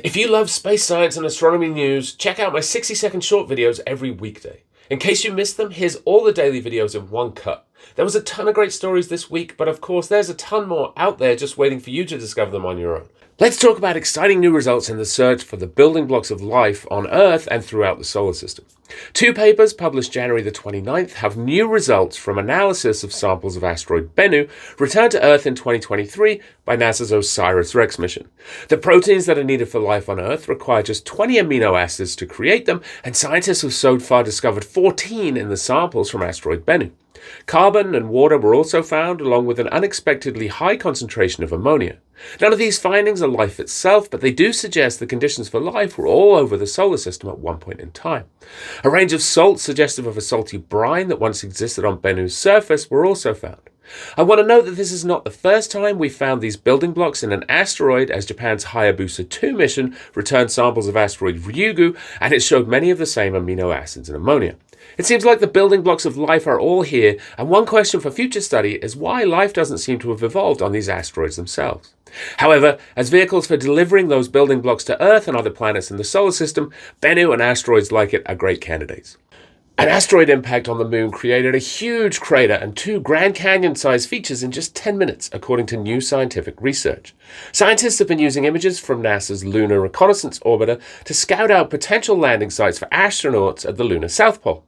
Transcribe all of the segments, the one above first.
If you love space science and astronomy news, check out my 60-second short videos every weekday. In case you missed them, here's all the daily videos in one cut. There was a ton of great stories this week, but of course there's a ton more out there just waiting for you to discover them on your own. Let's talk about exciting new results in the search for the building blocks of life on Earth and throughout the solar system. Two papers published January the 29th have new results from analysis of samples of asteroid Bennu returned to Earth in 2023 by NASA's OSIRIS-REx mission. The proteins that are needed for life on Earth require just 20 amino acids to create them, and scientists have so far discovered 14 in the samples from asteroid Bennu. Carbon and water were also found, along with an unexpectedly high concentration of ammonia. None of these findings are life itself, but they do suggest the conditions for life were all over the solar system at one point in time. A range of salts suggestive of a salty brine that once existed on Bennu's surface were also found. I want to note that this is not the first time we found these building blocks in an asteroid, as Japan's Hayabusa 2 mission returned samples of asteroid Ryugu, and it showed many of the same amino acids and ammonia. It seems like the building blocks of life are all here, and one question for future study is why life doesn't seem to have evolved on these asteroids themselves. However, as vehicles for delivering those building blocks to Earth and other planets in the solar system, Bennu and asteroids like it are great candidates. An asteroid impact on the Moon created a huge crater and two Grand Canyon-sized features in just 10 minutes, according to new scientific research. Scientists have been using images from NASA's Lunar Reconnaissance Orbiter to scout out potential landing sites for astronauts at the lunar South Pole.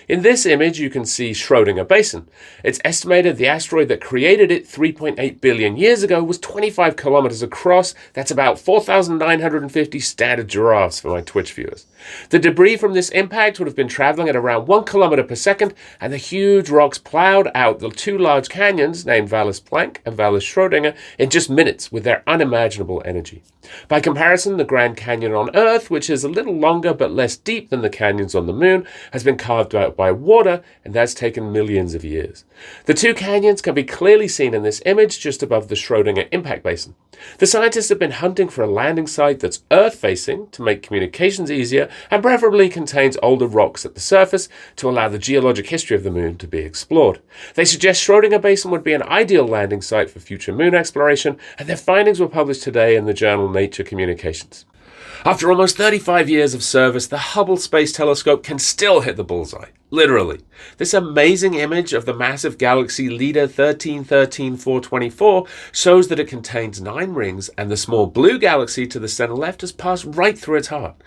In this image, you can see Schrödinger Basin. It's estimated the asteroid that created it 3.8 billion years ago was 25 kilometers across. That's about 4,950 standard giraffes for my Twitch viewers. The debris from this impact would have been traveling at around 1 kilometer per second, and the huge rocks plowed out the two large canyons named Valles Planck and Valles Schrödinger in just minutes with their unimaginable energy. By comparison, the Grand Canyon on Earth, which is a little longer but less deep than the canyons on the Moon, has been carved out by water, and that's taken millions of years. The two canyons can be clearly seen in this image just above the Schrödinger impact basin. The scientists have been hunting for a landing site that's Earth-facing to make communications easier and preferably contains older rocks at the surface to allow the geologic history of the Moon to be explored. They suggest Schrödinger Basin would be an ideal landing site for future Moon exploration, and their findings were published today in the journal Nature Communications. After almost 35 years of service, the Hubble Space Telescope can still hit the bullseye. Literally. This amazing image of the massive galaxy LIDA 1313-424 shows that it contains 9 rings, and the small blue galaxy to the center left has passed right through its heart.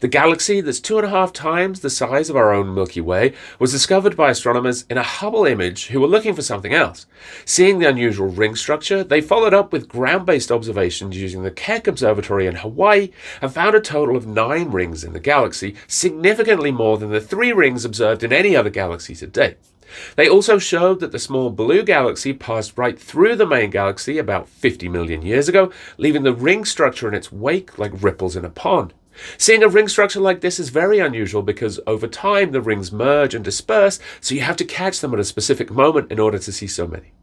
The galaxy, that's 2.5 times the size of our own Milky Way, was discovered by astronomers in a Hubble image who were looking for something else. Seeing the unusual ring structure, they followed up with ground-based observations using the Keck Observatory in Hawaii and found a total of 9 rings in the galaxy, significantly more than the 3 rings observed in any other galaxy to date. They also showed that the small blue galaxy passed right through the main galaxy about 50 million years ago, leaving the ring structure in its wake like ripples in a pond. Seeing a ring structure like this is very unusual because over time the rings merge and disperse, so you have to catch them at a specific moment in order to see so many.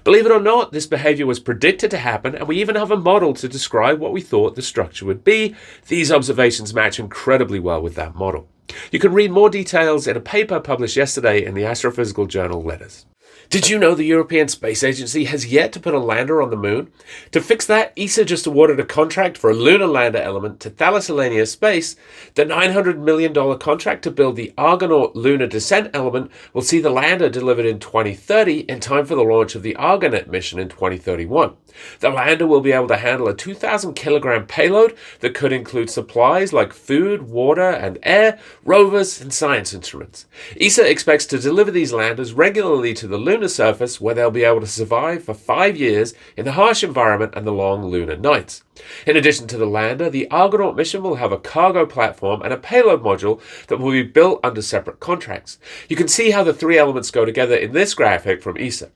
Believe it or not, this behavior was predicted to happen, and we even have a model to describe what we thought the structure would be. These observations match incredibly well with that model. You can read more details in a paper published yesterday in the Astrophysical Journal Letters. Did you know the European Space Agency has yet to put a lander on the Moon? To fix that, ESA just awarded a contract for a lunar lander element to Thales Alenia Space. The $900 million contract to build the Argonaut lunar descent element will see the lander delivered in 2030 in time for the launch of the Argonaut mission in 2031. The lander will be able to handle a 2,000-kilogram payload that could include supplies like food, water, and air, rovers, and science instruments. ESA expects to deliver these landers regularly to the lunar surface, where they'll be able to survive for 5 years in the harsh environment and the long lunar nights. In addition to the lander, the Argonaut mission will have a cargo platform and a payload module that will be built under separate contracts. You can see how the 3 elements go together in this graphic from ESA.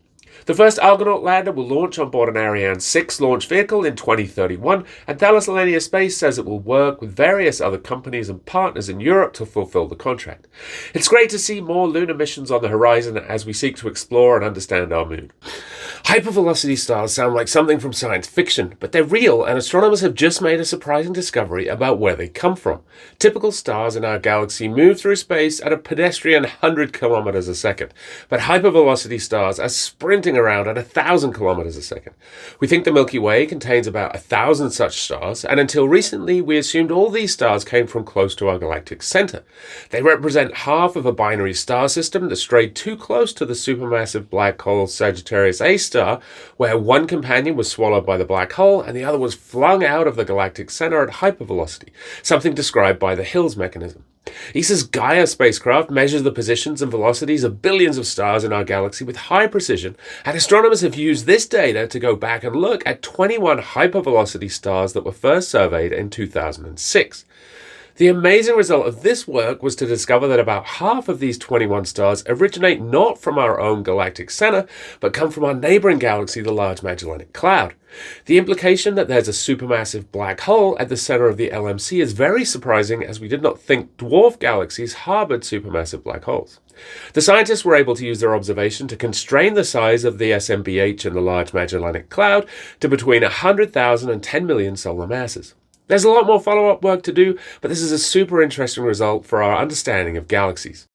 The first Argonaut lander will launch on board an Ariane 6 launch vehicle in 2031, and Thales Alenia Space says it will work with various other companies and partners in Europe to fulfill the contract. It's great to see more lunar missions on the horizon as we seek to explore and understand our Moon. Hypervelocity stars sound like something from science fiction, but they're real, and astronomers have just made a surprising discovery about where they come from. Typical stars in our galaxy move through space at a pedestrian 100 kilometers a second, but hypervelocity stars are sprinting moving around at 1,000 kilometers a second. We think the Milky Way contains about 1,000 such stars, and until recently we assumed all these stars came from close to our galactic center. They represent half of a binary star system that strayed too close to the supermassive black hole Sagittarius A star, where one companion was swallowed by the black hole and the other was flung out of the galactic center at hypervelocity, something described by the Hills mechanism. ESA's Gaia spacecraft measures the positions and velocities of billions of stars in our galaxy with high precision, and astronomers have used this data to go back and look at 21 hypervelocity stars that were first surveyed in 2006. The amazing result of this work was to discover that about half of these 21 stars originate not from our own galactic center, but come from our neighboring galaxy, the Large Magellanic Cloud. The implication that there's a supermassive black hole at the center of the LMC is very surprising, as we did not think dwarf galaxies harbored supermassive black holes. The scientists were able to use their observation to constrain the size of the SMBH and the Large Magellanic Cloud to between 100,000 and 10 million solar masses. There's a lot more follow-up work to do, but this is a super interesting result for our understanding of galaxies.